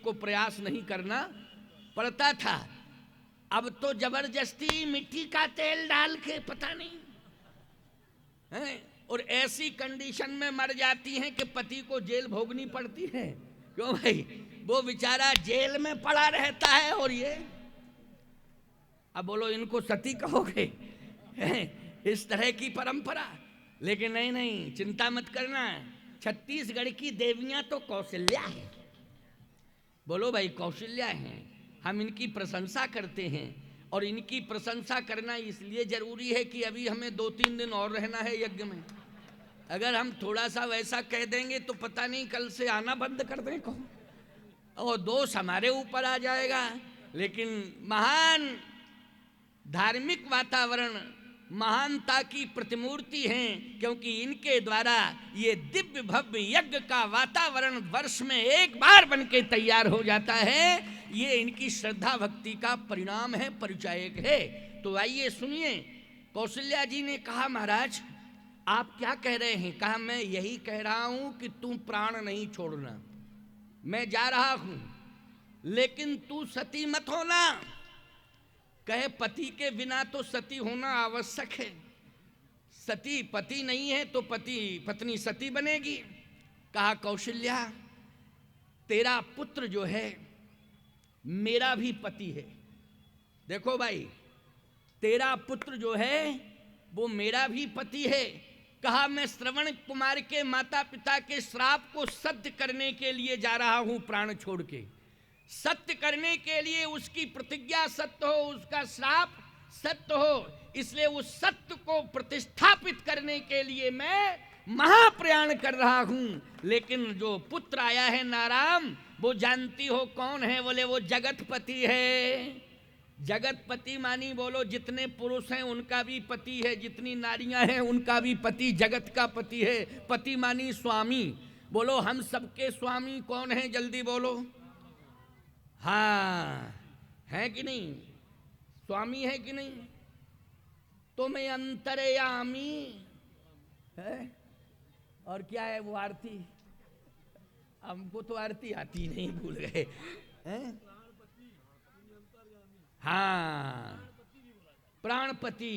को प्रयास नहीं करना पड़ता था। अब तो जबरदस्ती मिट्टी का तेल डाल के पता नहीं है, और ऐसी कंडीशन में मर जाती हैं कि पति को जेल भोगनी पड़ती है। क्यों भाई, वो बेचारा जेल में पड़ा रहता है और ये, अब बोलो इनको सती कहोगे, इस तरह की परंपरा। लेकिन नहीं नहीं, चिंता मत करना, छत्तीसगढ़ की देवियां तो कौशल्या है। बोलो भाई कौशल्या हैं, हम इनकी प्रशंसा करते हैं। और इनकी प्रशंसा करना इसलिए जरूरी है कि अभी हमें 2-3 दिन और रहना है यज्ञ में। अगर हम थोड़ा सा वैसा कह देंगे तो पता नहीं कल से आना बंद कर दें कौन, और दोष हमारे ऊपर आ जाएगा। लेकिन महान धार्मिक वातावरण महानता की प्रतिमूर्ति हैं, क्योंकि इनके द्वारा ये दिव्य भव्य यज्ञ का वातावरण वर्ष में एक बार बन के तैयार हो जाता है। ये इनकी श्रद्धा भक्ति का परिणाम है, परिचायक है। तो आइए सुनिए, कौशल्या जी ने कहा महाराज आप क्या कह रहे हैं? कहा मैं यही कह रहा हूं कि तुम प्राण नहीं छोड़ना, मैं जा रहा हूं, लेकिन तू सती मत होना। कहे पति के बिना तो सती होना आवश्यक है, सती पति नहीं है तो पत्नी सती बनेगी। कहा कौशल्या तेरा पुत्र जो है मेरा भी पति है। देखो भाई, तेरा पुत्र जो है वो मेरा भी पति है। कहा मैं श्रवण कुमार के माता पिता के श्राप को सत्य करने के लिए जा रहा हूं, प्राण छोड़ के सत्य करने के लिए। उसकी प्रतिज्ञा सत्य हो, उसका श्राप सत्य हो, इसलिए उस सत्य को प्रतिष्ठापित करने के लिए मैं महाप्रयाण कर रहा हूं। लेकिन जो पुत्र आया है नाराम, वो जानती हो कौन है? बोले वो जगतपति है। जगतपति मानी बोलो जितने पुरुष हैं उनका भी पति है, जितनी नारियां हैं उनका भी पति जगत का पति है। पति मानी स्वामी। बोलो हम सबके स्वामी कौन है? जल्दी बोलो। हाँ है कि नहीं? स्वामी है कि नहीं? तो मैं अंतर्यामी है। और क्या है वो आरती? हमको तो आरती आती नहीं, भूल गए हैं? हाँ प्राणपति,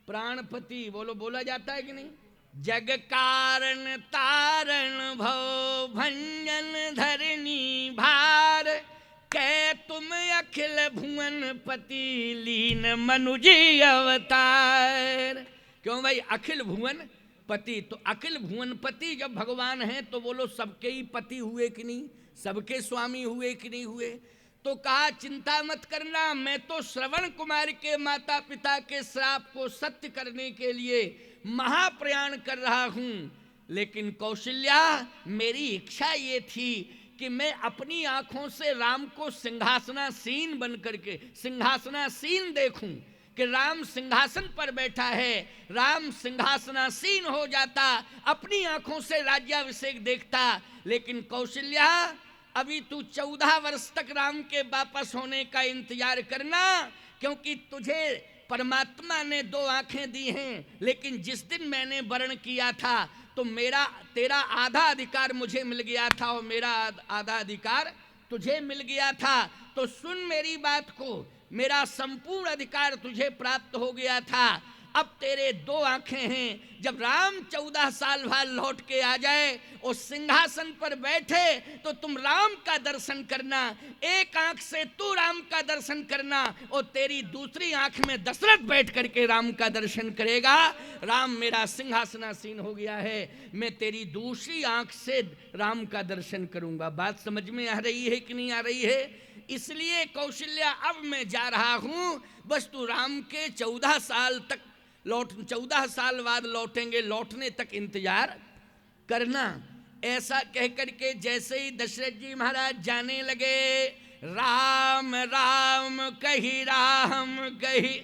प्राणपति बोलो, बोला जाता है कि नहीं? जग कारण तारण भव भंजन धरनी भार, कै तुम अखिल भुवन पति लीन मनुजी अवतार। क्यों भाई अखिल भुवन पति? तो अखिल भुवन पति जब भगवान हैं तो बोलो सबके ही पति हुए कि नहीं, सबके स्वामी हुए कि नहीं हुए? तो कहा चिंता मत करना, मैं तो श्रवण कुमार के माता पिता के श्राप को सत्य करने के लिए महाप्रयाण कर रहा हूं। लेकिन कौशल्या मेरी इच्छा ये थी कि मैं अपनी आंखों से राम को सिंहासनासीन बन करके सिंहासनासीन देखूं, कि राम सिंहासन पर बैठा है, राम सिंहासनासीन हो जाता, अपनी आंखों से राज्याभिषेक देखता। लेकिन कौशल्या अभी तू 14 वर्ष तक राम के वापस होने का इंतजार करना, क्योंकि तुझे परमात्मा ने 2 आंखें दी हैं। लेकिन जिस दिन मैंने वर्ण किया था तो तेरा आधा अधिकार मुझे मिल गया था और मेरा आधा अधिकार तुझे मिल गया था। तो सुन मेरी बात को, मेरा संपूर्ण अधिकार तुझे प्राप्त हो गया था। अब तेरे 2 आंखें हैं, जब राम 14 साल बाद लौट के आ जाए और सिंहासन पर बैठे तो तुम राम का दर्शन करना। एक आंख से तू राम का दर्शन करना और तेरी दूसरी आंख में दशरथ बैठ करके राम का दर्शन करेगा। राम मेरा सिंहासनासीन हो गया है, मैं तेरी दूसरी आंख से राम का दर्शन करूंगा। बात समझ में आ रही है कि नहीं आ रही है? इसलिए कौशल्या अब मैं जा रहा हूं, बस तू राम के 14 साल तक 14 साल बाद लौटेंगे, लौटने तक इंतजार करना। ऐसा कह करके जैसे ही दशरथ जी महाराज जाने लगे, राम राम कही राम कही,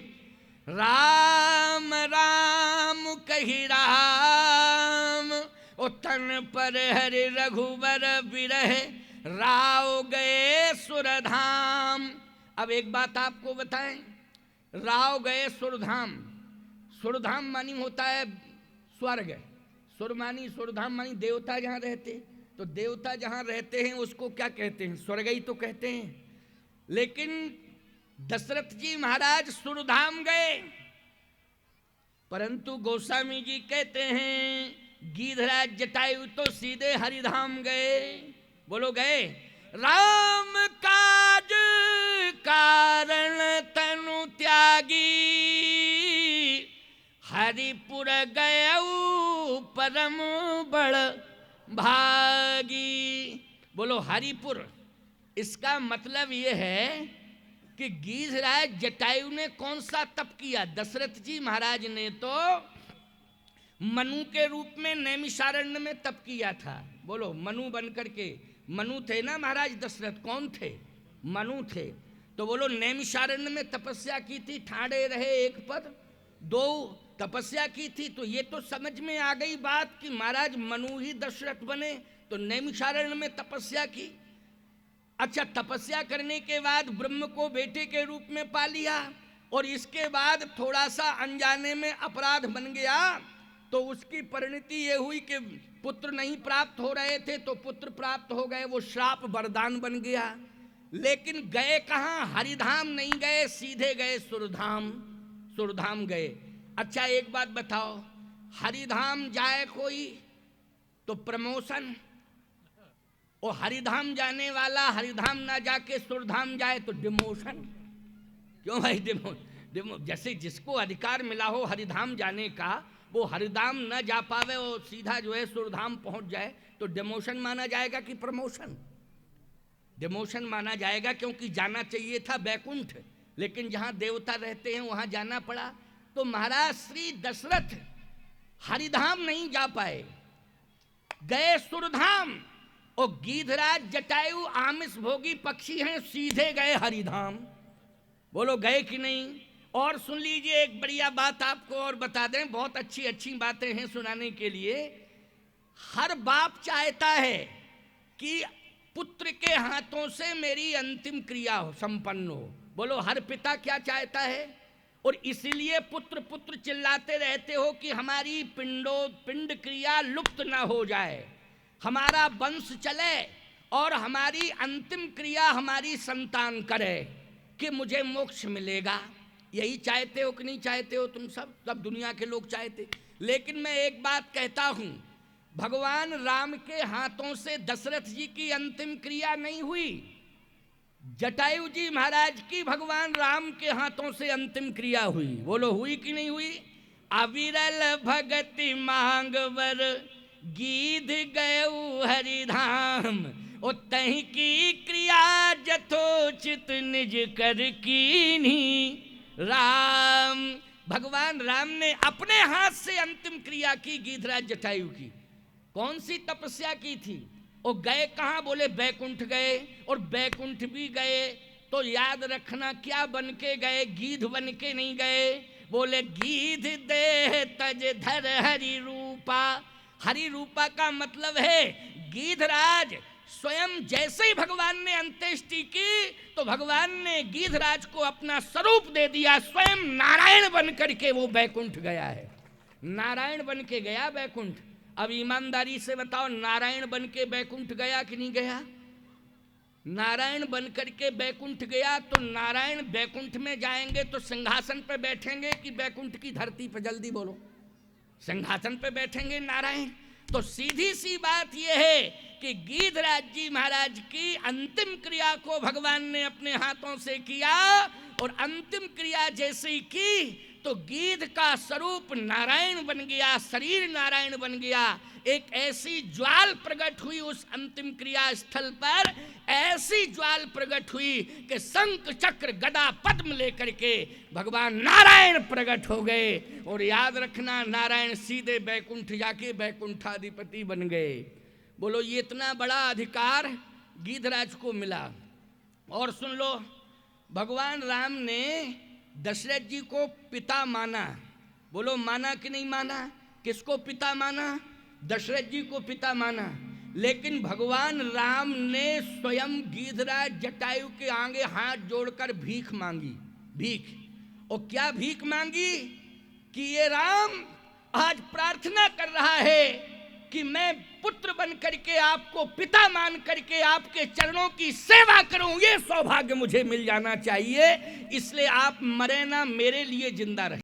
राम राम कही राम, ओ तन पर हरि रघुबर बिरह, राव गए सुरधाम। अब एक बात आपको बताएं, राव गए सुरधाम। सुरधाम मानी होता है स्वर्ग, सुर मानी सुरधाम मानी देवता जहाँ रहते। तो तो देवता जहां रहते हैं उसको क्या कहते हैं? स्वर्ग ही तो कहते हैं। लेकिन दशरथ जी महाराज सुरधाम गए, परंतु गोस्वामी जी कहते हैं गीधराज जटायु तो सीधे हरिधाम गए। बोलो गए। राम काज कारण तनु त्यागी, हरिपुर गयऊ परम बड़ भागी। बोलो हरिपुर। इसका मतलब यह है कि गीधराज जटायु ने कौन सा तप किया? दशरथ जी महाराज ने तो मनु के रूप में नैमिषारण्य में तप किया था। बोलो मनु बन करके, मनु थे ना महाराज दशरथ, कौन थे? मनु थे। तो बोलो नैमिषारण्य में तपस्या की थी, ठाड़े रहे एक पद दो तपस्या की थी। तो ये तो समझ में आ गई बात कि महाराज मनु ही दशरथ बने, तो नैमिषारण्य में तपस्या की। अच्छा, तपस्या करने के बाद ब्रह्म को बेटे के रूप में पा लिया, और इसके बाद थोड़ा सा अनजाने में अपराध बन गया, तो उसकी परिणति ये हुई कि पुत्र नहीं प्राप्त हो रहे थे तो पुत्र प्राप्त हो गए, वो श्राप वरदान बन गया। लेकिन गए कहाँ? हरिधाम नहीं गए, सीधे गए सुरधाम। सुरधाम गए। अच्छा एक बात बताओ, हरिधाम जाए कोई तो प्रमोशन, और हरिधाम जाने वाला हरिधाम ना जाके सुरधाम जाए तो डिमोशन। क्यों भाई? जैसे जिसको अधिकार मिला हो हरिधाम जाने का, वो हरिधाम न जा पावे और सीधा जो है सुरधाम पहुंच जाए, तो डिमोशन माना जाएगा कि प्रमोशन? डिमोशन माना जाएगा, क्योंकि जाना चाहिए था बैकुंठ, लेकिन जहां देवता रहते हैं वहां जाना पड़ा। तो महाराज श्री दशरथ हरिधाम नहीं जा पाए, गए सुरधाम, और गीधराज जटायु आमिष भोगी पक्षी हैं, सीधे गए हरिधाम। बोलो गए कि नहीं? और सुन लीजिए एक बढ़िया बात आपको और बता दें, बहुत अच्छी अच्छी बातें हैं सुनाने के लिए। हर बाप चाहता है कि पुत्र के हाथों से मेरी अंतिम क्रिया हो, संपन्न हो। बोलो हर पिता क्या चाहता है? और इसीलिए पुत्र पुत्र चिल्लाते रहते हो कि हमारी पिंड क्रिया लुप्त ना हो जाए, हमारा वंश चले, और हमारी अंतिम क्रिया हमारी संतान करे, कि मुझे मोक्ष मिलेगा। यही चाहते हो कि नहीं चाहते हो? तुम सब दुनिया के लोग चाहते। लेकिन मैं एक बात कहता हूं, भगवान राम के हाथों से दशरथ जी की अंतिम क्रिया नहीं हुई, जटायु जी महाराज की भगवान राम के हाथों से अंतिम क्रिया हुई। बोलो हुई कि नहीं हुई? अविरल भगति मांगवर गीध गयऊ हरिधाम, ओ तही की क्रिया जथोचित निज कर कीन्ही राम। भगवान राम ने अपने हाथ से अंतिम क्रिया की गीधराज जटायु की। कौन सी तपस्या की थी? और गए कहाँ? बोले बैकुंठ गए। और बैकुंठ भी गए तो याद रखना क्या बन के गए? गीध बन के नहीं गए। बोले गीध देह तज धर हरि रूपा। हरि रूपा का मतलब है गीधराज स्वयं, जैसे ही भगवान ने अंत्येष्टि की तो भगवान ने गीधराज को अपना स्वरूप दे दिया, स्वयं नारायण बन करके वो बैकुंठ गया है। नारायण बन के गया बैकुंठ। अब ईमानदारी से बताओ, नारायण बन के बैकुंठ गया कि नहीं गया? नारायण बन करके बैकुंठ गया। तो नारायण बैकुंठ में जाएंगे तो सिंहासन पे बैठेंगे कि बैकुंठ की धरती पे? जल्दी बोलो। सिंहासन पे बैठेंगे नारायण। तो सीधी सी बात यह है कि गीधराज जी महाराज की अंतिम क्रिया को भगवान ने अपने हाथों से किया, और अंतिम क्रिया जैसे ही की तो गीध का स्वरूप नारायण बन गया, शरीर नारायण बन गया। एक ऐसी ज्वाल प्रकट हुई उस अंतिम क्रिया स्थल पर, ऐसी ज्वाल प्रकट हुई कि शंख चक्र गदा पद्म लेकर के भगवान नारायण प्रकट हो गए। और याद रखना, नारायण सीधे बैकुंठ जाके बैकुंठाधिपति बन गए। बोलो ये इतना बड़ा अधिकार गीधराज को मिला। और सुन लो, भगवान राम ने दशरथ जी को पिता माना। बोलो माना कि नहीं माना? किसको पिता माना? दशरथ जी को पिता माना। लेकिन भगवान राम ने स्वयं गीधराज जटायु के आगे हाथ जोड़कर भीख मांगी। भीख। और क्या भीख मांगी? कि ये राम आज प्रार्थना कर रहा है कि मैं पुत्र बन करके आपको पिता मान करके आपके चरणों की सेवा करूं, ये सौभाग्य मुझे मिल जाना चाहिए। इसलिए आप मरे ना, मेरे लिए जिंदा रहे।